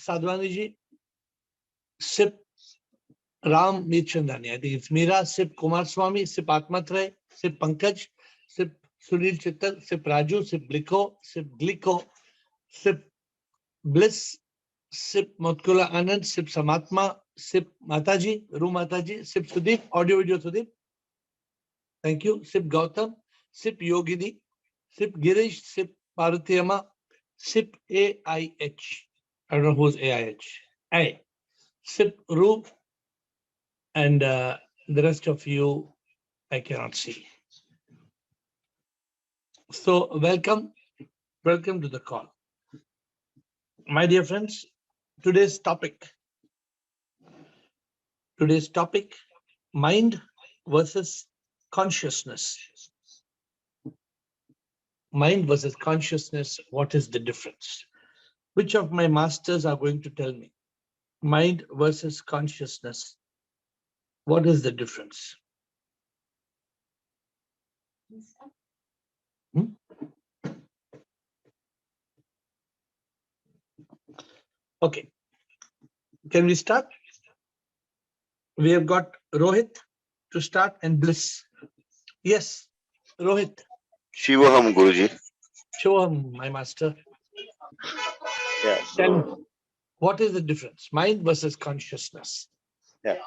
Sadhwani ji, Sip Ram Mirchandani. I think it's Meera, Sip Kumar Swami, Sip Atmatray, Sip Pankaj, Sip Sunil Chittal, Sip Raju, Sip Bliko, Sip Gliko, Sip Bliss, Sip Motkula Anand, Sip Samatma, Sip Mataji, Ru Mataji, Sip Sudeep, audio video Sudeep. Thank you. Sip Gautam, Sip Yogini, Sip Girish, Sip Paruthyama, Sip AIH. I don't know who's AIH. I. Sip Ru, and the rest of you I cannot see. So welcome to the call. My dear friends, today's topic, mind versus consciousness. Mind versus consciousness, what is the difference? Which of my masters are going to tell me? Mind versus consciousness, what is the difference? Okay, can we start? We have got Rohit to start and Bliss. Yes, Rohit. Shivoham, Guruji. Shivoham, my master. Yeah. So, what is the difference? Mind versus consciousness. Yeah.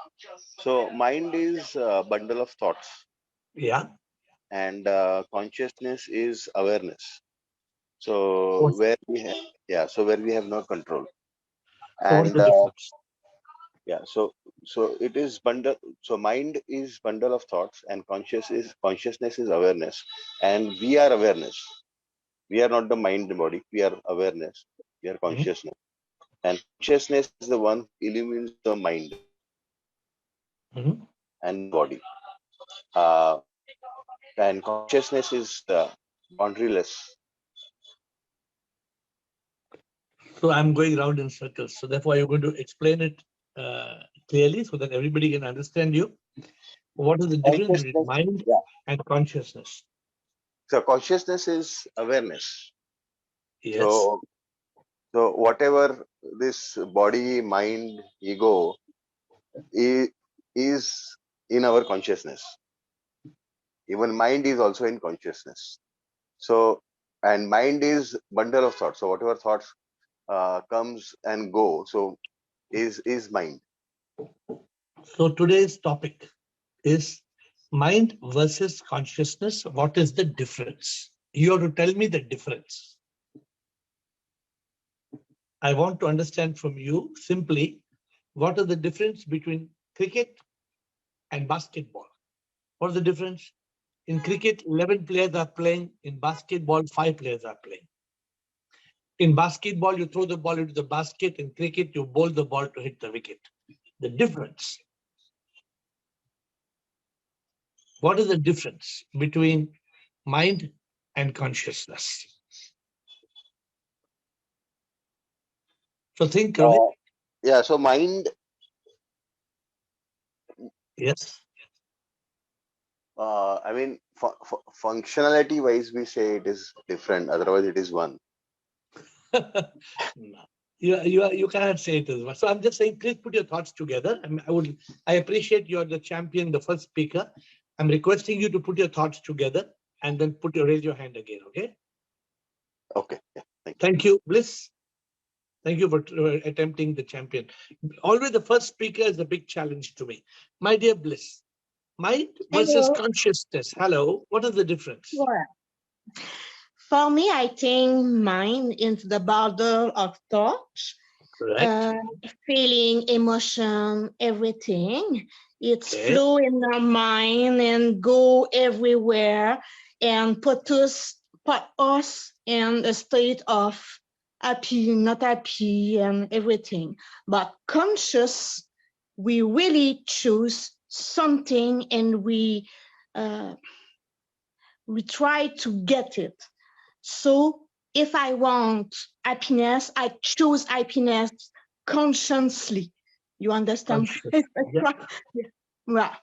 So mind is a bundle of thoughts. Yeah. And consciousness is awareness. So where we have no control. So what's the difference? Yeah. So it is bundle. So mind is bundle of thoughts, and consciousness is awareness, and we are awareness. We are not the mind body. We are awareness. We are consciousness, and consciousness is the one who illumines the mind and the body. And consciousness is boundaryless. So I'm going round in circles. So therefore, you're going to explain it clearly so that everybody can understand you. What is the difference between mind and consciousness? So consciousness is awareness. Yes. So whatever this body, mind, ego is in our consciousness. Even mind is also in consciousness. So, and mind is bundle of thoughts. So whatever thoughts comes and go, so is mind. So today's topic is mind versus consciousness. What is the difference? You have to tell me the difference. I want to understand from you simply what is the difference between cricket and basketball. What is the difference? In cricket, 11 players are playing. In basketball, 5 players are playing. In basketball, you throw the ball into the basket. In cricket, you bowl the ball to hit the wicket. The difference. What is the difference between mind and consciousness? So think, Rohit. Yeah, so mind. Yes. I mean, functionality wise, we say it is different. Otherwise, it is one. No. You cannot say it is one. So I'm just saying, please put your thoughts together. I appreciate you're the champion, the first speaker. I'm requesting you to put your thoughts together and then raise your hand again. Okay. Okay. Yeah. Thank you, Bliss. Thank you for attempting the champion. Always the first speaker is a big challenge to me. My dear Bliss, mind versus consciousness. Hello, what is the difference? For me, I think mind is the bundle of thoughts, feeling, emotion, everything. It's flow in our mind and go everywhere and put us in a state of happy, not happy, and everything. But conscious, we really choose something and we try to get it. So if I want happiness, I choose happiness consciously. You understand? Yeah.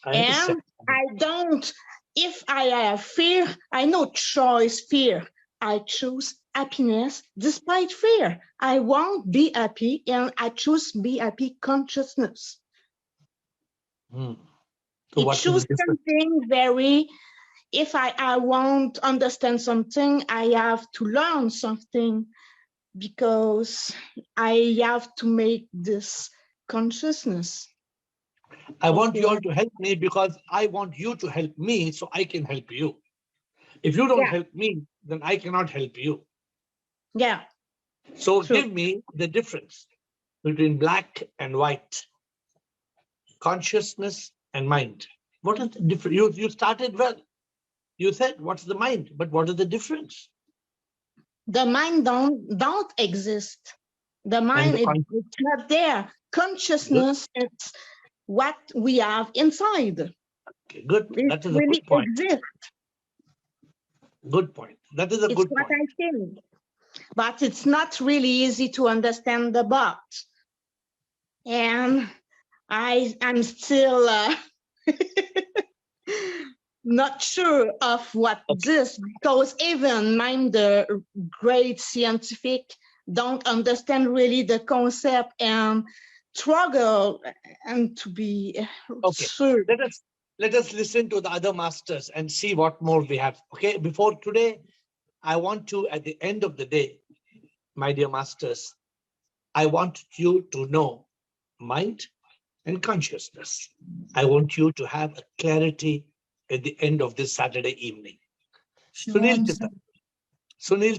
And I don't, if I have fear, I no choice fear. I choose happiness despite fear. I won't be happy and I choose be happy consciousness. So it what is chooses the difference? something very, if I won't understand something, I have to learn something because I have to make this consciousness. I want you Okay. all to help me because I want you to help me so I can help you. If you don't Yeah. help me, then I cannot help you. Yeah. So True. give me the difference between black and white, consciousness and mind. What is the difference? You started well. You said, what's the mind? But what is the difference? The mind don't exist. The mind it's not there. Consciousness is what we have inside. Okay, good. It That is a really good point. exists. Good point. That is a It's good what point. I think. But it's not really easy to understand the box. And I'm still not sure of what this, because even mind the great scientific don't understand really the concept and struggle and to be sure. Let us listen to the other masters and see what more we have. Okay, before today, I want to, at the end of the day, my dear masters, I want you to know mind and consciousness. I want you to have a clarity at the end of this Saturday evening. Sunil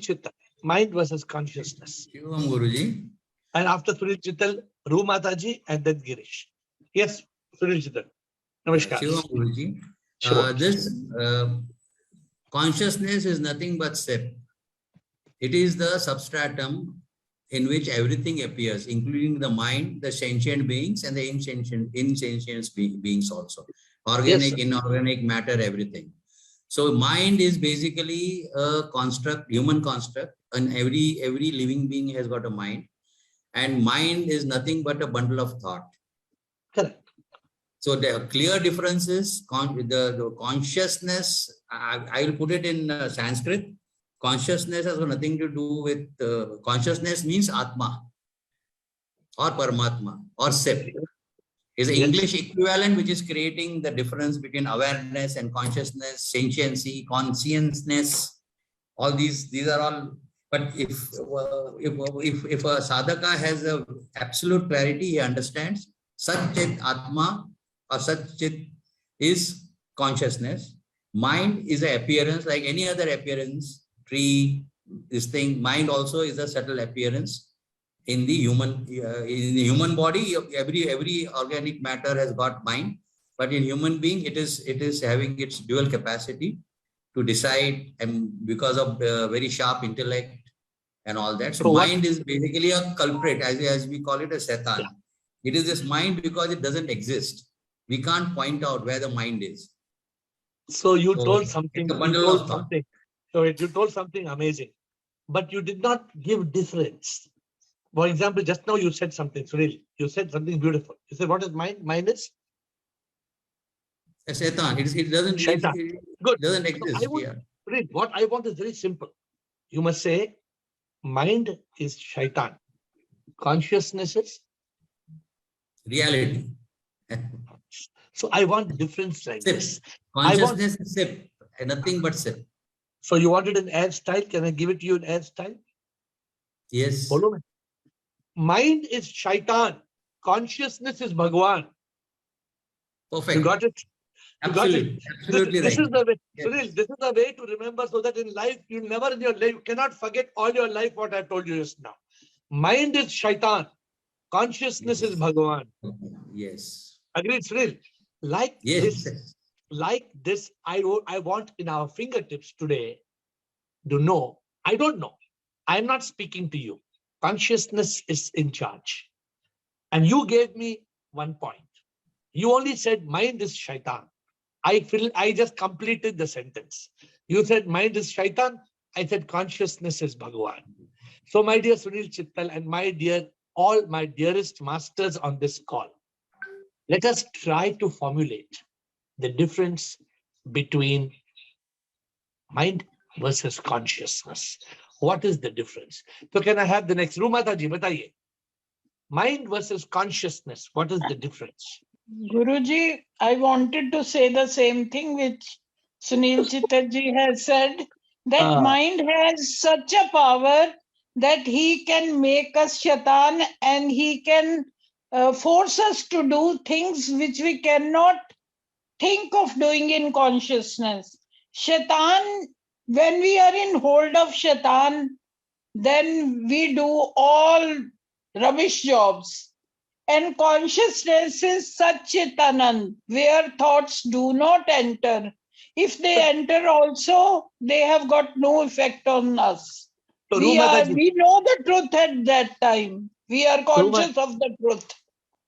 Chittal, mind versus consciousness. Shivam Guruji. And after Sunil Chittal, Ru Mataji, and then Girish. Yes, Sunil Chittal. Namaskar. Shivam Guruji. This consciousness is nothing but SIP. It is the substratum in which everything appears, including the mind, the sentient beings, and the insentient beings also. Organic, inorganic matter, everything. So mind is basically a construct, human construct, and every living being has got a mind. And mind is nothing but a bundle of thought. Correct. So the clear difference is the consciousness. I will put it in Sanskrit. Consciousness has got nothing to do with consciousness means Atma or Paramatma or Sip. Is the English equivalent which is creating the difference between awareness and consciousness, sentiency, consciousness. All these are all. But if a sadhaka has a absolute clarity, he understands Satchit Atma or Satchit is consciousness. Mind is an appearance like any other appearance, tree, this thing. Mind also is a subtle appearance. In the human body, every organic matter has got mind, but in human being, it is having its dual capacity to decide, and because of very sharp intellect and all that. So mind is basically a culprit, as we call it, a Satan. It is this mind because it doesn't exist. We can't point out where the mind is. So you told something. You told something amazing, but you did not give difference. For example, just now you said something, Sunil. You said something beautiful. You said, what is mind? Mind is? Satan. It doesn't, Good. Doesn't exist. So what I want is very simple. You must say, mind is shaitan. Consciousness is? Reality. So I want difference like this. Consciousness is Sip, nothing but Sip. So you wanted an AiR style? Can I give it to you in AiR style? Yes. Follow me. Mind is shaitan. Consciousness is Bhagwan. Perfect. You got it? Absolutely. Absolutely this right. is the way. Yes. Sunil, this is the way to remember, so that in life, you never in your life, you cannot forget all your life what I told you just now. Mind is shaitan. Consciousness is Bhagwan. Yes. Agreed, Sunil? Like this, I want in our fingertips today to know, I don't know. I'm not speaking to you. Consciousness is in charge. And you gave me 1 point. You only said mind is shaitan. I just completed the sentence. You said mind is shaitan. I said consciousness is Bhagwan. So my dear Sunil Chittal and all my dearest masters on this call, let us try to formulate the difference between mind versus consciousness. What is the difference? So can I have the next? Rumataji, bataiye. Mind versus consciousness. What is the difference? Guruji, I wanted to say the same thing which Sunil Chitterji has said, that mind has such a power that he can make us shaitan and he can force us to do things which we cannot think of doing in consciousness. Shaitan, when we are in hold of shaitan, then we do all rubbish jobs. And consciousness is Satchitanand, where thoughts do not enter. If they enter also, they have got no effect on us. So We know the truth at that time. We are conscious of the truth.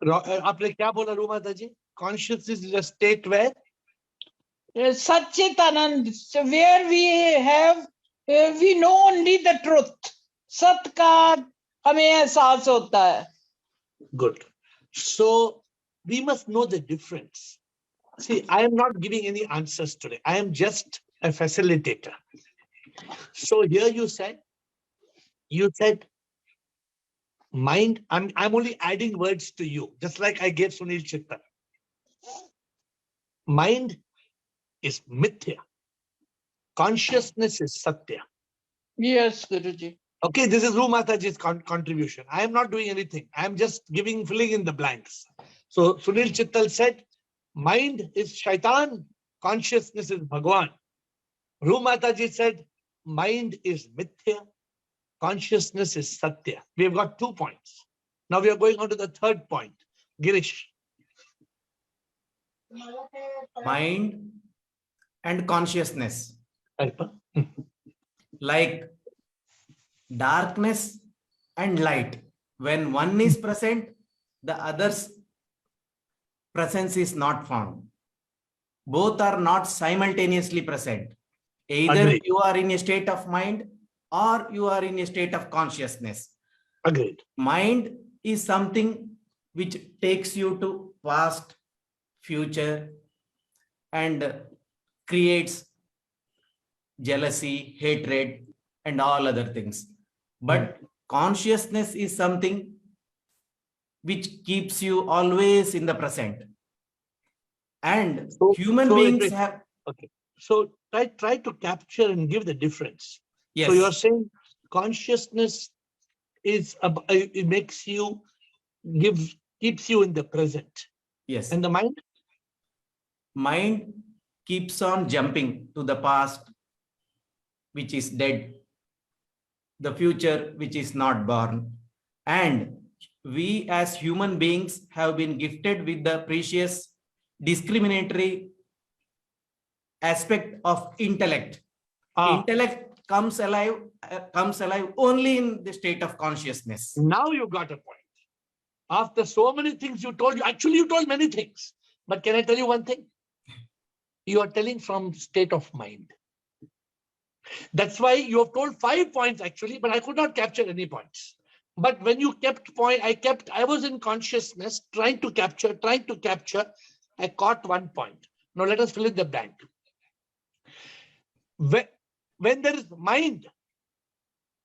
आपने क्या बोला रूमाताजी? Consciousness is a state where Satchitanand, where we know only the truth. Sat का हमें एहसास होता है. Good. So we must know the difference. See, I am not giving any answers today. I am just a facilitator. So here you said mind. I'm only adding words to you, just like I gave Sunil Chittar. Mind is mithya. Consciousness is satya. Yes, Guruji. Okay, this is Rumataji's contribution. I am not doing anything. I am just filling in the blanks. So Sunil Chittal said, mind is shaitan, consciousness is Bhagwan. Rumataji said, mind is mithya, consciousness is satya. We have got 2 points. Now we are going on to the third point. Girish. Mind and consciousness. Like darkness and light. When one is present, the other's presence is not found. Both are not simultaneously present. Either Agreed. you are in a state of mind or you are in a state of consciousness. Agreed. Mind is something which takes you to past, future, and creates jealousy, hatred, and all other things. But consciousness is something which keeps you always in the present. And human beings have... Okay. So try to capture and give the difference. Yes. So you're saying consciousness is it makes you keeps you in the present. Yes. And the mind? Mind keeps on jumping to the past, which is dead, the future, which is not born. And we as human beings have been gifted with the precious discriminatory aspect of intellect. Intellect comes alive only in the state of consciousness. Now you got a point. After so many things you told, you told many things. But can I tell you one thing? You are telling from state of mind. That's why you have told 5 points actually, but I could not capture any points. But when you kept point, I was in consciousness, trying to capture. I caught 1 point. Now let us fill in the blank. When there is mind,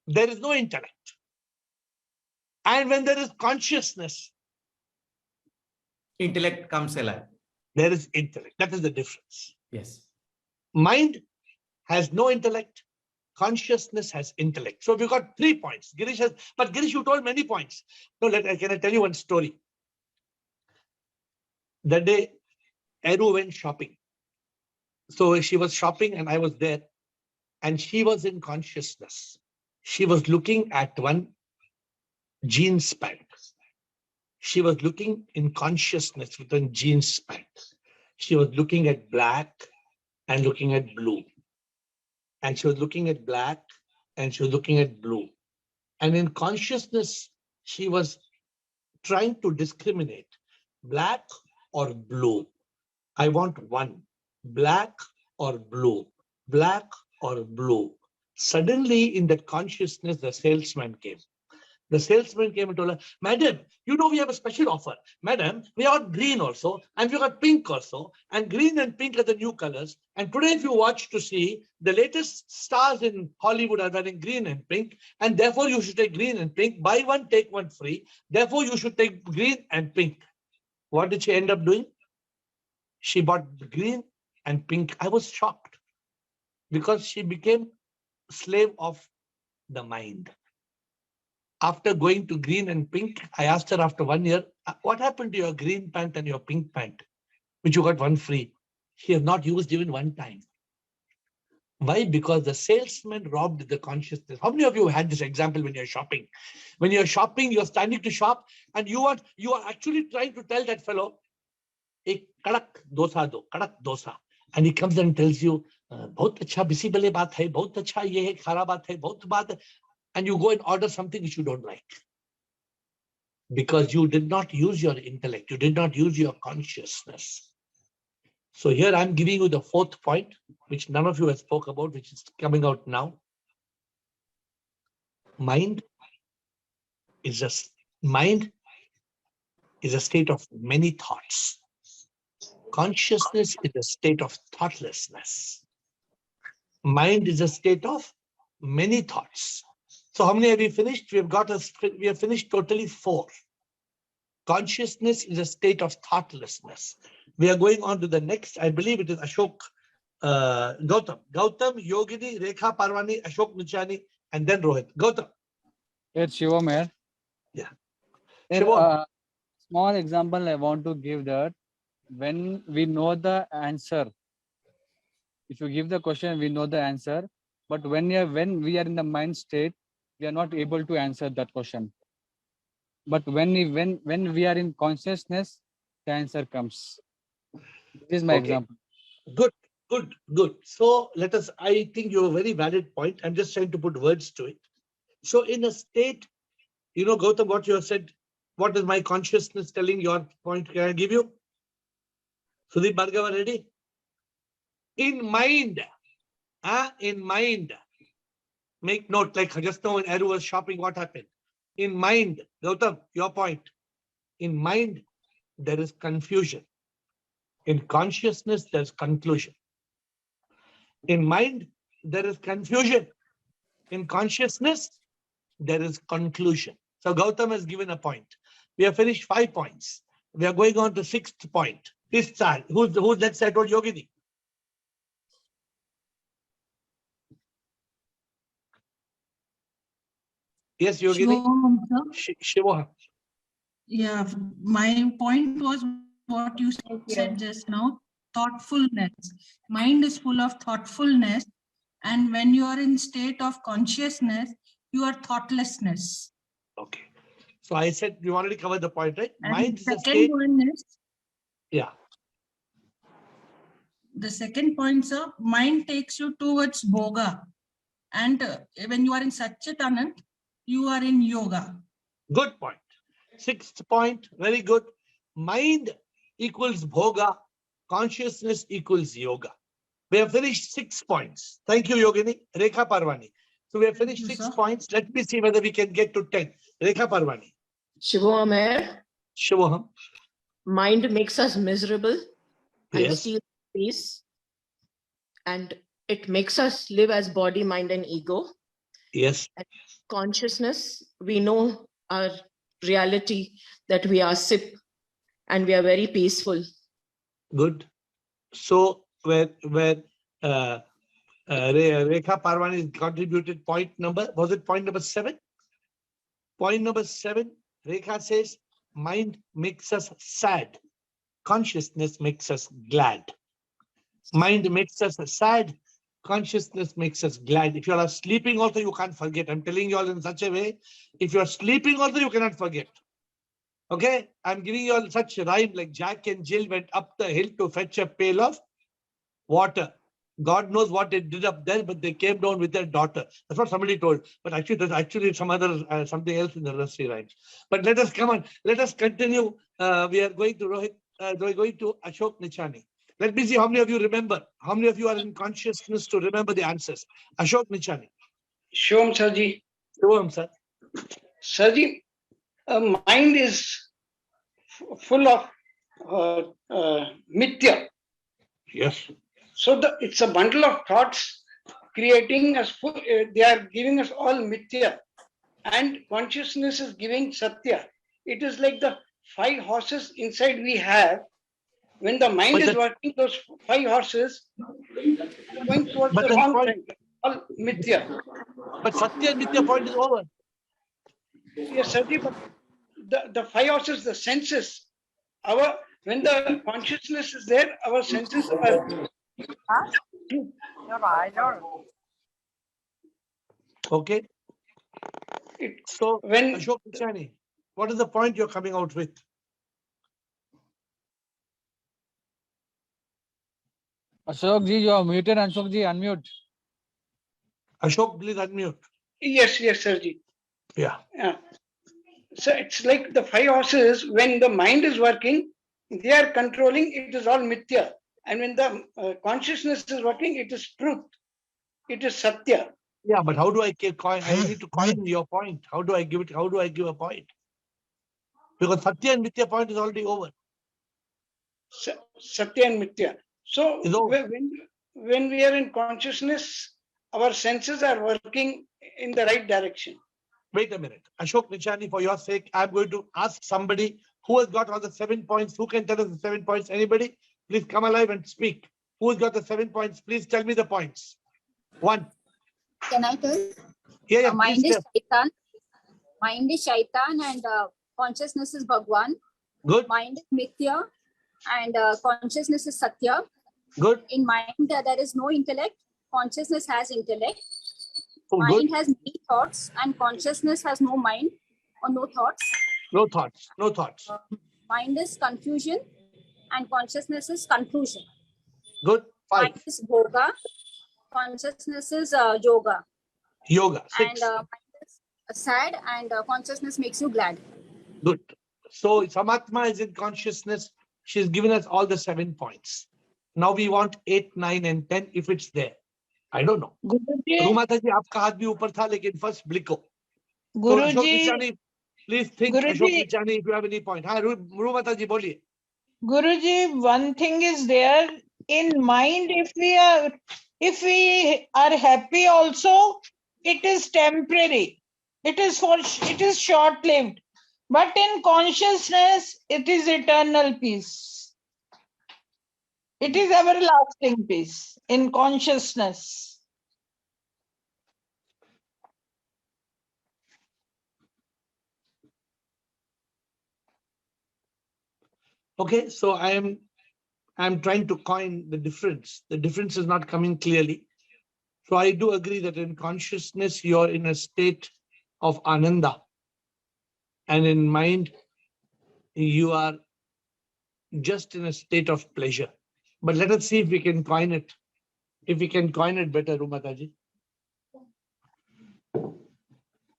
there is no intellect. And when there is consciousness, intellect comes alive. There is intellect. That is the difference. Yes. Mind has no intellect. Consciousness has intellect. So we've got 3 points. But Girish, you told many points. No, can I tell you one story? The day Eru went shopping. So she was shopping and I was there. And she was in consciousness. She was looking at one jeans pant. She was looking in consciousness with one jeans pant. She was looking at black and looking at blue. And she was looking at black and she was looking at blue. And in consciousness, she was trying to discriminate black or blue. I want one, black or blue, black or blue. Suddenly in that consciousness, the salesman came. The salesman came and told her, "Madam, you know we have a special offer. Madam, we got green also, and we got pink also, and green and pink are the new colors. And today, if you watch to see, the latest stars in Hollywood are wearing green and pink, and therefore you should take green and pink. Buy one, take one free. Therefore, you should take green and pink." What did she end up doing? She bought green and pink. I was shocked because she became slave of the mind. After going to green and pink, I asked her after 1 year, "What happened to your green pant and your pink pant, which you got one free?" She has not used even one time. Why? Because the salesman robbed the consciousness. How many of you had this example when you're shopping? When you're shopping, you're standing to shop, and you are actually trying to tell that fellow, "Ek kadak dosa do, kadak dosa." And he comes and tells you, "Bahut acha bisi bale baat hai, bahut acha ye hai, khara baat hai, bahut baat hai." And you go and order something which you don't like. Because you did not use your intellect, you did not use your consciousness. So here I'm giving you the fourth point, which none of you have spoke about, which is coming out now. Mind is a state of many thoughts. Consciousness is a state of thoughtlessness. Mind is a state of many thoughts. So how many have we finished? We have finished totally 4. Consciousness is a state of thoughtlessness. We are going on to the next. I believe it is Ashok Gautam. Gautam, Yogini, Rekha Parwani, Ashok Nichani, and then Rohit. Gautam. It's Shivam here. Yeah. Shivam. Small example I want to give that when we know the answer, if you give the question, we know the answer. But when we are in the mind state, we are not able to answer that question. But when we are in consciousness, the answer comes. This is my example. Good. So let us, I think you have a very valid point. I'm just trying to put words to it. So in a state, Gautam, what you have said, what is my consciousness telling? Your point, can I give you? Sudeep Bhargava, ready? In mind, make note, like just now when Aru was shopping, what happened? In mind, Gautam, your point. In mind, there is confusion. In consciousness, there's conclusion. In mind, there is confusion. In consciousness, there is conclusion. So Gautam has given a point. We have finished 5 points. We are going on to 6th point. This side. Who's next? I told Yogini. Yes, Yogini. Shivam. Yeah, my point was what you said just now, thoughtfulness. Mind is full of thoughtfulness, and when you are in state of consciousness, you are thoughtlessness. Okay. So I said we already covered the point, right? And mind is the a state. One is, yeah. The second point, sir, mind takes you towards bhoga. And when you are in Satchitanand, you are in yoga. Good point. 6th point, very good. Mind equals bhoga, consciousness equals yoga. We have finished 6 points. Thank you, Yogini. Rekha Parwani. So we have finished 6 points. Let me see whether we can get to 10. Rekha Parwani. Shivam, AiR. Shivam. Mind makes us miserable and Yes. steals peace. And it makes us live as body, mind, and ego. Yes. And consciousness, we know our reality, that we are SIP and we are very peaceful. Good. So where Rekha Parwani contributed point number, was it point number 7? Point number 7, Rekha says, mind makes us sad. Consciousness makes us glad. Mind makes us sad. Consciousness makes us glad. If you are sleeping also, you can't forget. I'm telling you all in such a way. If you are sleeping also, you cannot forget. Okay? I'm giving you all such a rhyme like Jack and Jill went up the hill to fetch a pail of water. God knows what they did up there, but they came down with their daughter. That's what somebody told. But actually, there's actually some other something else in the nursery rhymes. But let us come on. Let us continue. We are going to Rohit. We're going to Ashok Nichani. Let me see how many of you remember. How many of you are in consciousness to remember the answers? Ashok Nichani. Shivam Sarji. Shivam, sir. Sarji, mind is full of mithya. Yes. So it's a bundle of thoughts creating us. They are giving us all mithya, and consciousness is giving satya. It is like the 5 horses inside we have. When the mind is working, those 5 horses going towards the wrong side. All mithya. But satya and mithya point is over. Yes, Sarji, but the 5 horses, the senses. When the consciousness is there, our senses are. Okay. So, when Ashok Pichani, what is the point you're coming out with? Ashok ji, you are muted. Ashok ji, unmute. Ashok, please unmute. Yes, Sarji. Yeah. So it's like the 5 horses, when the mind is working, they are controlling, it is all mithya. And when the consciousness is working, it is truth. It is satya. Yeah, but how do I coin? I need to coin your point. How do I give it? How do I give a point? Because satya and mithya point is already over. Satya and mithya. So when we are in consciousness, our senses are working in the right direction. Wait a minute. Ashok Nichani, for your sake, I'm going to ask somebody who has got all the 7 points. Who can tell us the 7 points? Anybody? Please come alive and speak. Who has got the 7 points? Please tell me the points. 1. Can I tell? Yeah, mind is Shaitan. Mind is Shaitan and consciousness is Bhagwan. Good. Mind is Mithya and consciousness is Satya. Good. In mind, there is no intellect. Consciousness has intellect. Oh, mind good. has many thoughts and consciousness has no mind or no thoughts. No thoughts. No thoughts. Mind is confusion and consciousness is conclusion. Good. 5. Mind is Bhoga. Consciousness is yoga. Yoga. 6. And mind is sad and consciousness makes you glad. Good. So Samatma is in consciousness. She's given us all the 7 points. Now we want 8, 9, and 10 if it's there. I don't know. Rumata ji, आपका हाथ भी ऊपर था, लेकिन first Bliko. Guruji, please think. Ashok Nichani, if you have any point. Hi, Rumata ji, बोलिए. Guruji, one thing is there in mind. If we are happy, also it is temporary. It is short-lived. But in consciousness, it is eternal peace. It is everlasting peace in consciousness. Okay, so I'm trying to coin the difference. The difference is not coming clearly. So I do agree that in consciousness, you're in a state of ananda. And in mind, you are just in a state of pleasure. But let us see if we can coin it. If we can coin it better, Rumataji.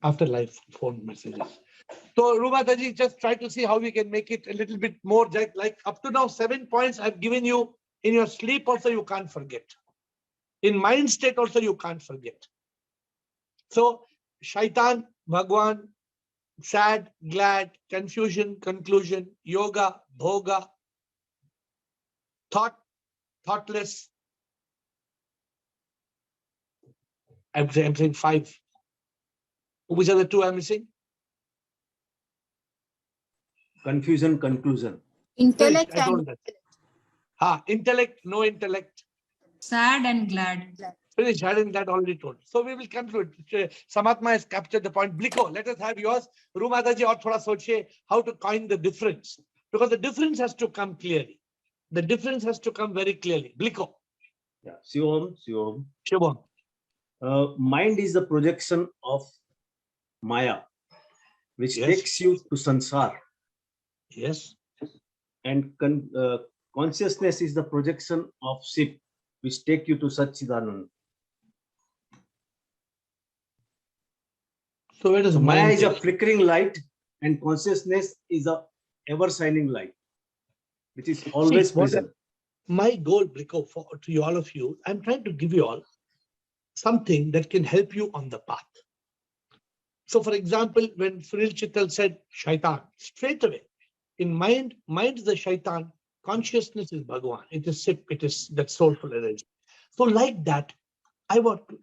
After live phone messages. So Rumataji, just try to see how we can make it a little bit more like up to now 7 points I've given you. In your sleep also you can't forget. In mind state also you can't forget. So Shaitan, Bhagwan, sad, glad, confusion, conclusion, yoga, bhoga, thought, thoughtless. I'm saying 5. Which are the 2 I'm missing? Confusion, conclusion. Intellect I told that. Intellect, no intellect. Sad and glad. Finish, hadn't that already told. So we will conclude. Samatma has captured the point. Bliko, let us have yours. Rumataji, or thoda sochiye how to coin the difference. Because the difference has to come clearly. The difference has to come very clearly. Bliko. Yeah, Shivam. Shivam. Mind is the projection of Maya, which takes you to Sansar. Yes. And consciousness is the projection of Shiv, which take you to Satchidanand. So where does Maya is a flickering light and consciousness is a ever shining light, which is always present. My goal, Bliko, to all of you, I'm trying to give you all something that can help you on the path. So for example, when Sunil Chittal said shaitan, straight away, in mind is the shaitan, consciousness is Bhagavan. It is sip, it is that soulful energy. So like that,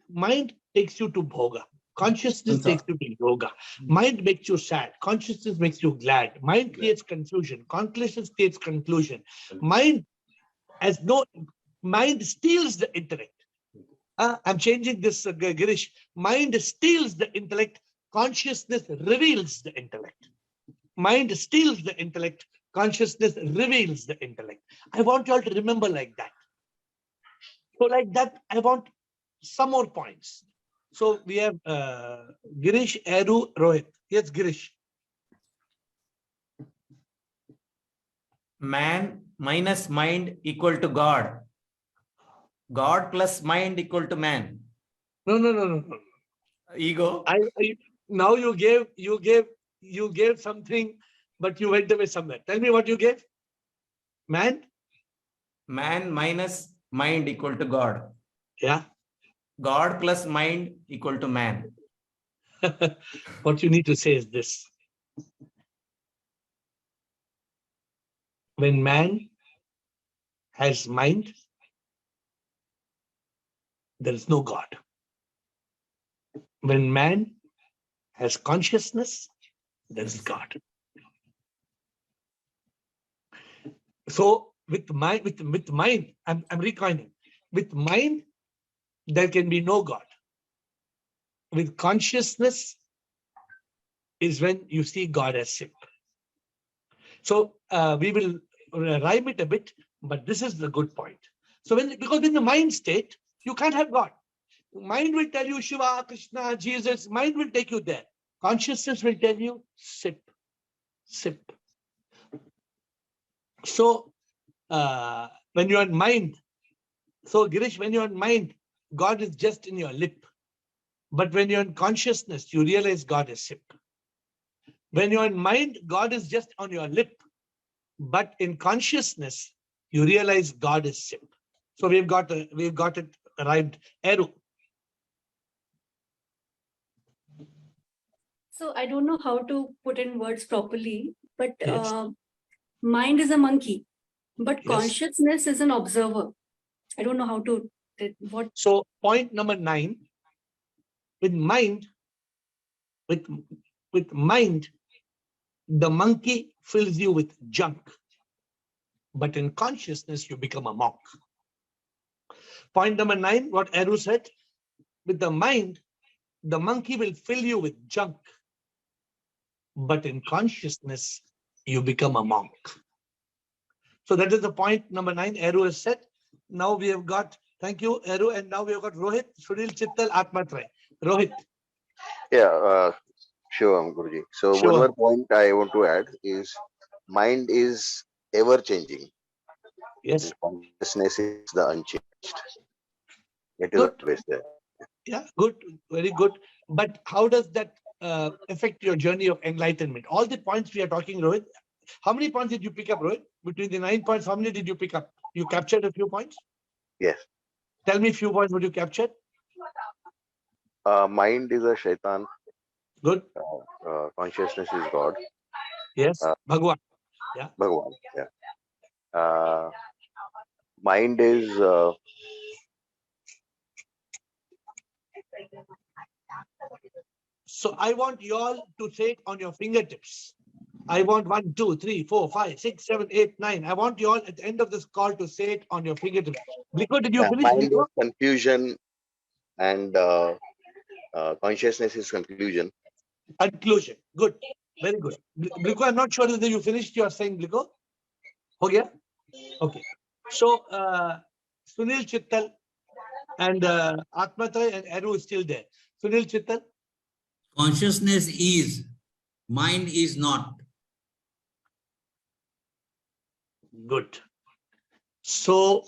mind takes you to bhoga. Consciousness takes you to yoga. Mind makes you sad. Consciousness makes you glad. Mind creates confusion. Consciousness creates conclusion. Mind steals the intellect. I'm changing this, Girish. Mind steals the intellect. Consciousness reveals the intellect. Mind steals the intellect. Consciousness reveals the intellect. I want you all to remember like that. So like that, I want some more points. So we have Girish, Aru, Rohit. Yes, Girish. Man minus mind equal to God. God plus mind equal to man. No. Ego. Now you gave something, but you went away somewhere. Tell me what you gave. Man. Man minus mind equal to God. Yeah. God plus mind equal to man. What you need to say is this. When man has mind, there is no God. When man has consciousness, there is God. So with mind, I'm recoining. With mind, there can be no God. With consciousness is when you see God as sip. So we will rhyme it a bit, but this is the good point. So because in the mind state, you can't have God. Mind will tell you Shiva, Krishna, Jesus. Mind will take you there. Consciousness will tell you sip. So when you're in mind, so Girish, when you're in mind, God is just in your lip. But when you're in consciousness, you realize God is sip. When you're in mind, God is just on your lip. But in consciousness, you realize God is sip. So we've got it arrived. Eru. So I don't know how to put in words properly, but Yes. mind is a monkey, but Yes. consciousness is an observer. I don't know how to what. So point number 9, with mind, the monkey fills you with junk. But in consciousness, you become a monk. Point number 9, what Eru said, with the mind, the monkey will fill you with junk. But in consciousness, you become a monk. So that is the point number 9 Eru has said. Now we have got, thank you, Eru, and now we have got Rohit, Sunil Chittal, Atmatray. Rohit. Yeah, sure, Guruji. So Sure. one more point I want to add is mind is ever changing. Yes. Consciousness is the unchanged. It is Good. always there. Yeah, good, very good. But how does that affect your journey of enlightenment? All the points we are talking, Rohit, how many points did you pick up, Rohit? Between the 9 points, how many did you pick up? You captured a few points? Yes. Tell me a few points what you captured. Mind is a shaitan. Good. Consciousness is God. Yes. Bhagwan. Yeah. Bhagwan. Yeah. Mind is So I want you all to say it on your fingertips. I want 1, 2, 3, 4, 5, 6, 7, 8, 9. I want you all at the end of this call to say it on your fingertips. Bliko, did you finish? mind Bliko? is confusion, and consciousness is conclusion. Conclusion. Good. Very good. Bliko, I'm not sure whether you finished your saying, Bliko. Okay. Okay. So Sunil Chittal and Atmatray and Eru is still there. Sunil Chittal. Consciousness is, mind is not. Good. So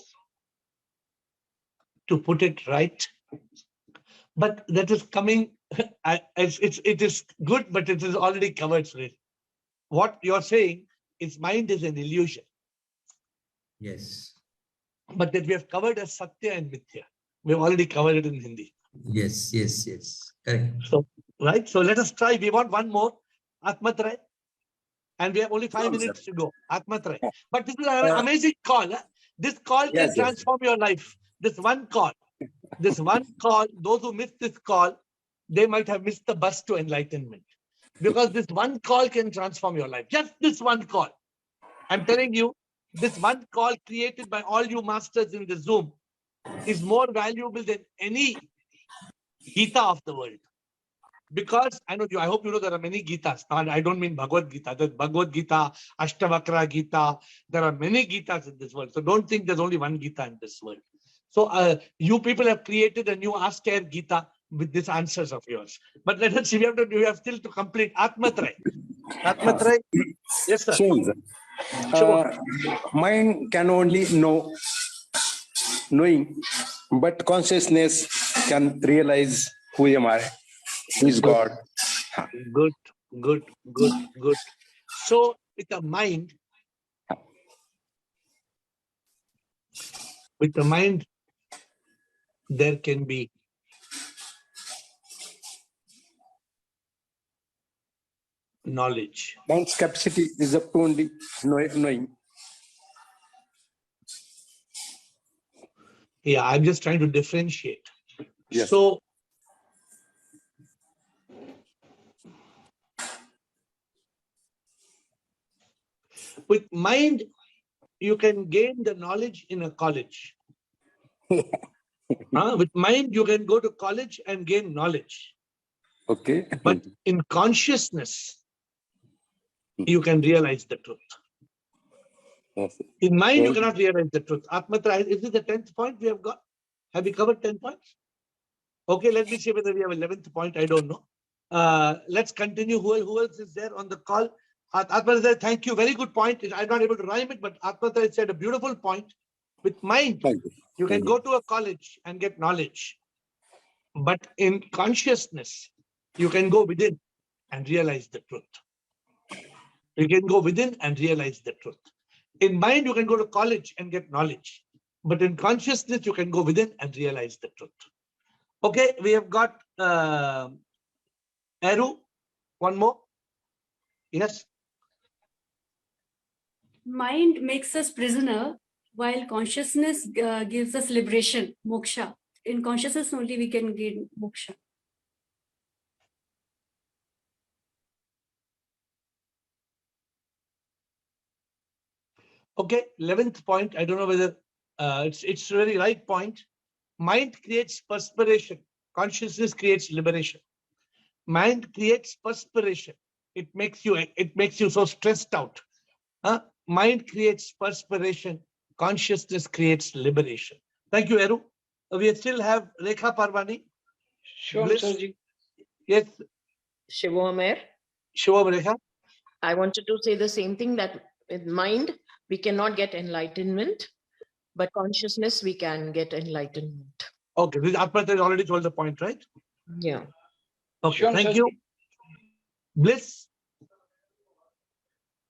to put it right, but that is coming. It is good, but it is already covered. Sunil. What you're saying is mind is an illusion. Yes. But that we have covered as Satya and Mithya. We have already covered it in Hindi. Yes. Correct. So Right? So let us try. We want one more. Atmatray. And we have only 5 minutes to go. Atmatray. But this is an amazing call. Huh? This call can transform your life. This one call. This one call, those who miss this call, they might have missed the bus to enlightenment. Because this one call can transform your life. Just this one call. I'm telling you, this one call created by all you masters in the Zoom is more valuable than any Gita of the world. Because I know you, I hope you know there are many Gitas. I don't mean Bhagavad Gita. There's Bhagavad Gita, Ashtavakra Gita. There are many Gitas in this world. So don't think there's only one Gita in this world. So you people have created a new Ask AiR Gita with these answers of yours. But let us see, we have still to complete Atmatray. Atmatray. Yes, sir. Sure. Mind can only know, knowing, but consciousness can realize who am I, who is God. Good. So with the mind, there can be knowledge. Mind's capacity is up to only knowing. Yeah, I'm just trying to differentiate. Yes. So with mind, you can gain the knowledge in a college. With mind, you can go to college and gain knowledge. Okay. But in consciousness, you can realize the truth. Yes. In mind, you cannot realize the truth. Atmatra, is this the 10th point we have got? Have we covered 10 points? Okay, let me see whether we have 11th point. I don't know. Let's continue. Who else is there on the call? Atmatra, thank you. Very good point. I'm not able to rhyme it, but Atmatra said a beautiful point. With mind, you can go to a college and get knowledge. But in consciousness, you can go within and realize the truth. You can go within and realize the truth. In mind, you can go to college and get knowledge. But in consciousness, you can go within and realize the truth. Okay, we have got Aru. One more. Yes. Mind makes us prisoner, while consciousness gives us liberation, moksha. In consciousness only we can gain moksha. Okay, 11th point. I don't know whether it's a very right point. Mind creates perspiration. Consciousness creates liberation. Mind creates perspiration. It makes you so stressed out. Mind creates perspiration. Consciousness creates liberation. Thank you, Aru. We still have Rekha Parvani. Sure, Sarji. Yes. Shivam AiR. Shivam Rekha. I wanted to say the same thing, that with mind, we cannot get enlightenment, but consciousness, we can get enlightenment. Okay, this Atmata has already told the point, right? Yeah. Okay, Sure, thank Sarji. you. Bliss.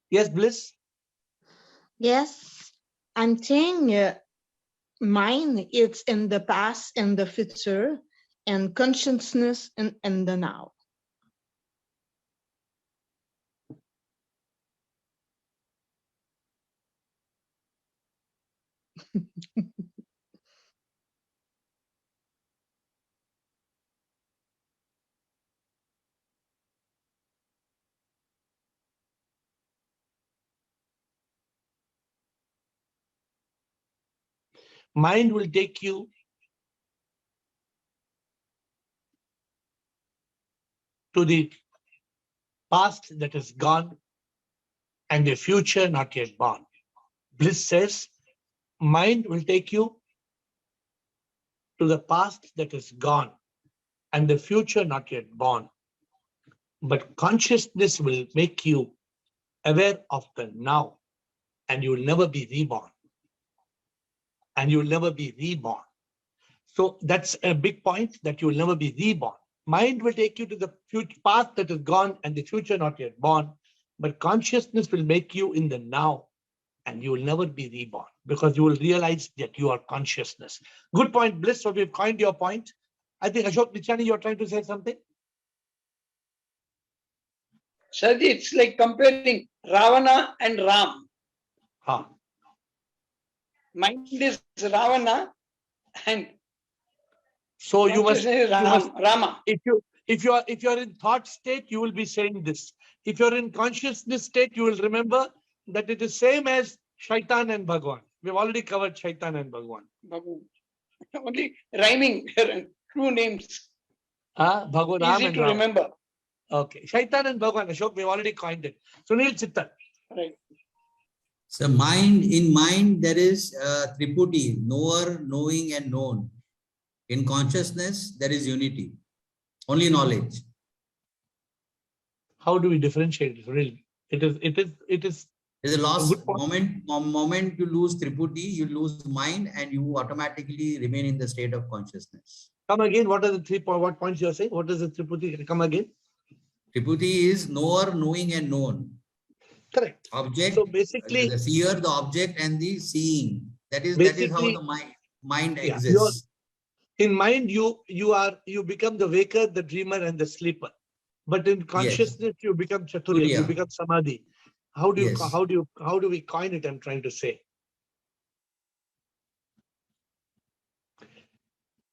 Yes, Bliss. Yes, I'm saying mind is in the past and the future, and consciousness in the now. Mind will take you to the past that is gone and the future not yet born. Bliss says, mind will take you to the past that is gone and the future not yet born. But consciousness will make you aware of the now, and you will never be reborn. And you will never be reborn. So that's a big point, that you will never be reborn. Mind will take you to the future, past that is gone and the future not yet born. But consciousness will make you in the now, and you will never be reborn, because you will realize that you are consciousness. Good point, Bliss. So we've coined your point. I think Ashok Nichani, you're trying to say something? Sir, it's like comparing Ravana and Ram. Ha. Mind is Ravana and So you must, consciousness is Rama. if you are in thought state, you will be saying this. If you're in consciousness state, you will remember that it is same as Shaitan and Bhagwan. We've already covered Shaitan and Bhagwan. Only rhyming true names. Bhagwan Ram Easy and to Ram. remember. Okay. Shaitan and Bhagwan, Ashok, we've already coined it. Sunil Chittan. Right. So in mind, there is triputi, knower, knowing, and known. In consciousness, there is unity, only knowledge. How do we differentiate it? Really? It is. There's a loss. Moment you lose triputi, you lose mind, and you automatically remain in the state of consciousness. Come again. What are the what points you are saying? What is the triputi? Come again. Triputi is knower, knowing, and known. Correct. Object. So basically, the seer, the object, and the seeing. That is how the mind exists. In mind, you become the waker, the dreamer, and the sleeper. But in consciousness, you become Chaturya, you become Samadhi. How do we coin it? I'm trying to say.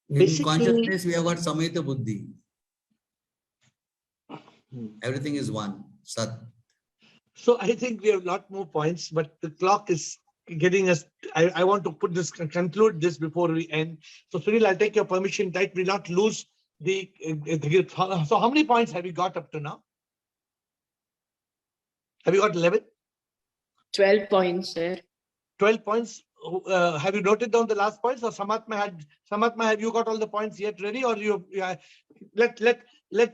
In consciousness, we have got Samhita Buddhi. Everything is one, Sat. So I think we have a lot more points, but the clock is getting us. I want to conclude this before we end. So Sunil, I'll take your permission that we not lose the. So how many points have you got up to now? Have you got 11? 12 points, sir. 12 points. Have you noted down the last points, or Samatma, have you got all the points yet ready, or you let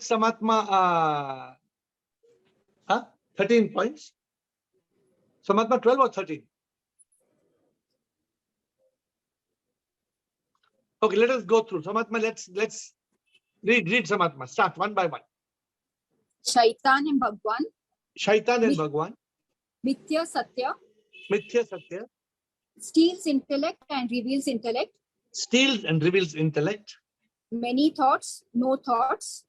Samatma 13 points? Samatma 12 or 13? Okay, let us go through. Samatma, let's read Samatma. Start one by one. Shaitan and Bhagwan. Shaitan and Bhagwan. Mithya Satya. Mithya Satya. Steals intellect and reveals intellect. Steals and reveals intellect. Many thoughts, no thoughts.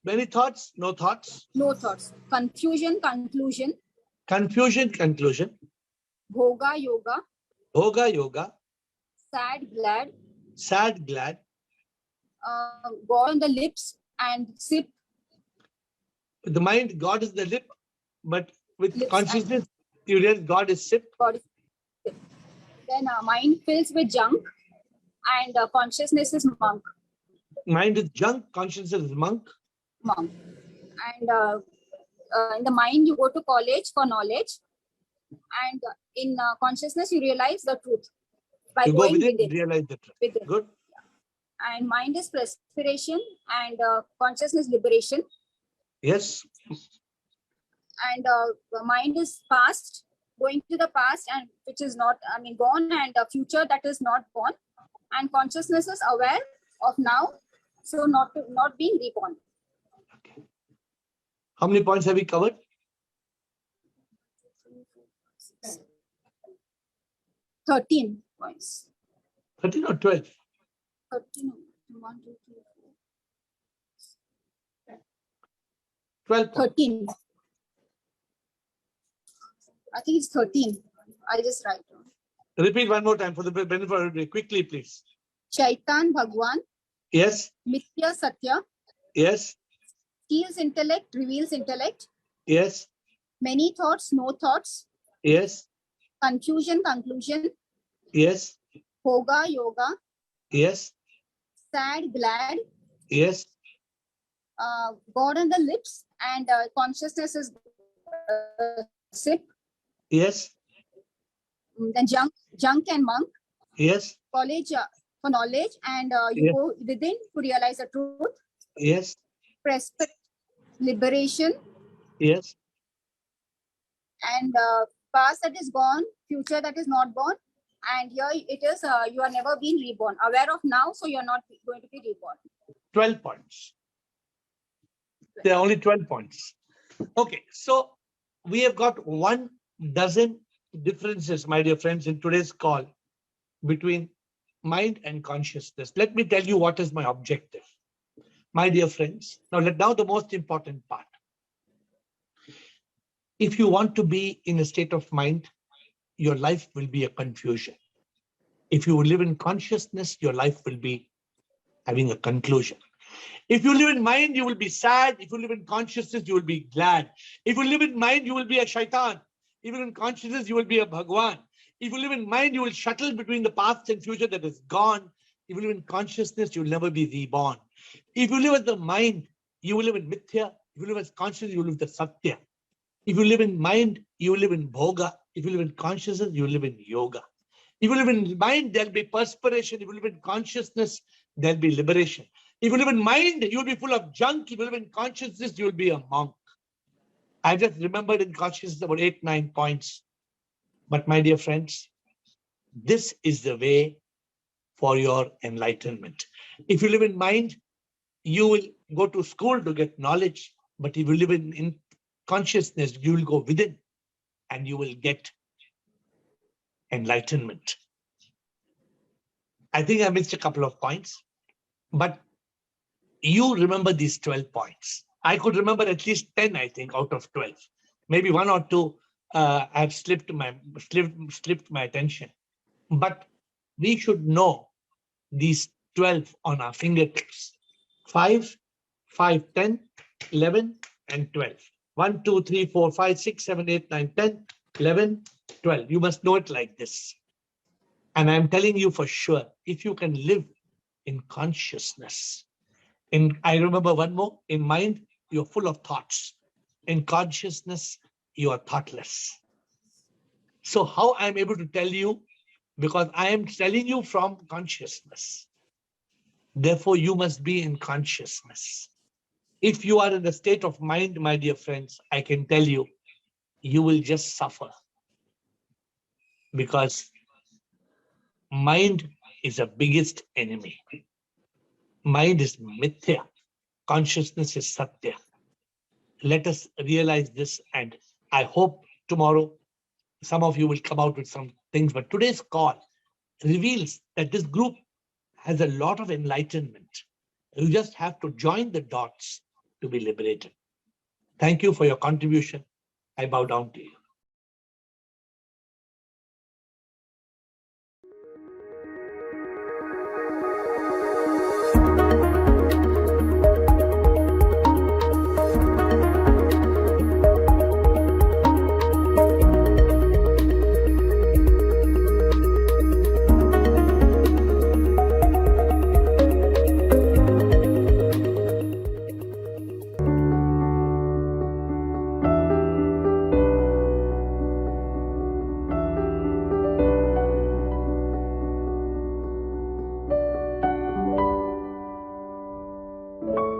Many thoughts, no thoughts. No thoughts. Confusion, conclusion. Confusion, conclusion. Bhoga, yoga. Bhoga, yoga. Sad, glad. Sad, glad. God on the lips and sip. With the mind, God is the lip, but with Lips consciousness, you realize God is sip. God is sip. Then mind fills with junk and consciousness is monk. Mind is junk, consciousness is monk. Monk. And in the mind, you go to college for knowledge. And in consciousness, you realize the truth. By you going go within, within. realize the truth. Within. Good. And mind is perspiration and consciousness liberation. Yes. And the mind is past, going to the past, and which is not, gone, and the future that is not born. And consciousness is aware of now, so not being reborn. Okay. How many points have we covered? 13 points. 13 or 12? 13. 1, 2, 3, 4. 12 points. 13. I think it's 13. I'll just write down. Repeat one more time for the benefit of everybody. Quickly, please. Shaitan, Bhagwan. Yes. Mithya, Satya. Yes. Steals intellect, reveals intellect. Yes. Many thoughts, no thoughts. Yes. Confusion, conclusion. Yes. Bhoga, yoga. Yes. Sad, glad. Yes. God on the lips and consciousness is sip. Yes. Then junk and monk. Yes. College for knowledge and you Yes. go within to realize the truth. Yes. Respect, liberation. Yes. And past that is gone, future that is not born. And here it is, you are never been reborn. Aware of now, so you're not going to be reborn. 12 points. There are only 12 points. Okay, so we have got 1 dozen differences, my dear friends, in today's call between mind and consciousness. Let me tell you what is my objective. My dear friends, now the most important part. If you want to be in a state of mind, your life will be a confusion. If you live in consciousness, your life will be having a conclusion. If you live in mind, you will be sad. If you live in consciousness, you will be glad. If you live in mind, you will be a shaitan. If you live in consciousness, you will be a Bhagwan. If you live in mind, you will shuttle between the past and future that is gone. If you live in consciousness, you will never be reborn. If you live with the mind, you will live in Mithya. If you live as consciousness, you will live the Satya. If you live in mind, you will live in Bhoga. If you live in consciousness, you will live in Yoga. If you live in mind, there'll be perspiration. If you live in consciousness, there'll be liberation. If you live in mind, you'll be full of junk. If you live in consciousness, you'll be a monk. I just remembered in consciousness about 8-9 points. But my dear friends, this is the way for your enlightenment. If you live in mind, you will go to school to get knowledge. But if you live in consciousness, you will go within and you will get enlightenment. I think I missed a couple of points, but you remember these 12 points. I could remember at least 10, I think, out of 12. Maybe 1 or 2 have slipped my attention. But we should know these 12 on our fingertips. 5, 5, 10, 11, and 12. 1, 2, 3, 4, 5, 6, 7, 8, 9, 10, 11, 12. You must know it like this. And I'm telling you for sure, if you can live in consciousness, I remember one more, in mind, you're full of thoughts. In consciousness, you are thoughtless. So how I'm able to tell you? Because I am telling you from consciousness. Therefore, you must be in consciousness. If you are in a state of mind, my dear friends, I can tell you, you will just suffer. Because mind is the biggest enemy. Mind is mithya. Consciousness is satya. Let us realize this, and I hope tomorrow some of you will come out with some things. But today's call reveals that this group has a lot of enlightenment. You just have to join the dots to be liberated. Thank you for your contribution. I bow down to you. you.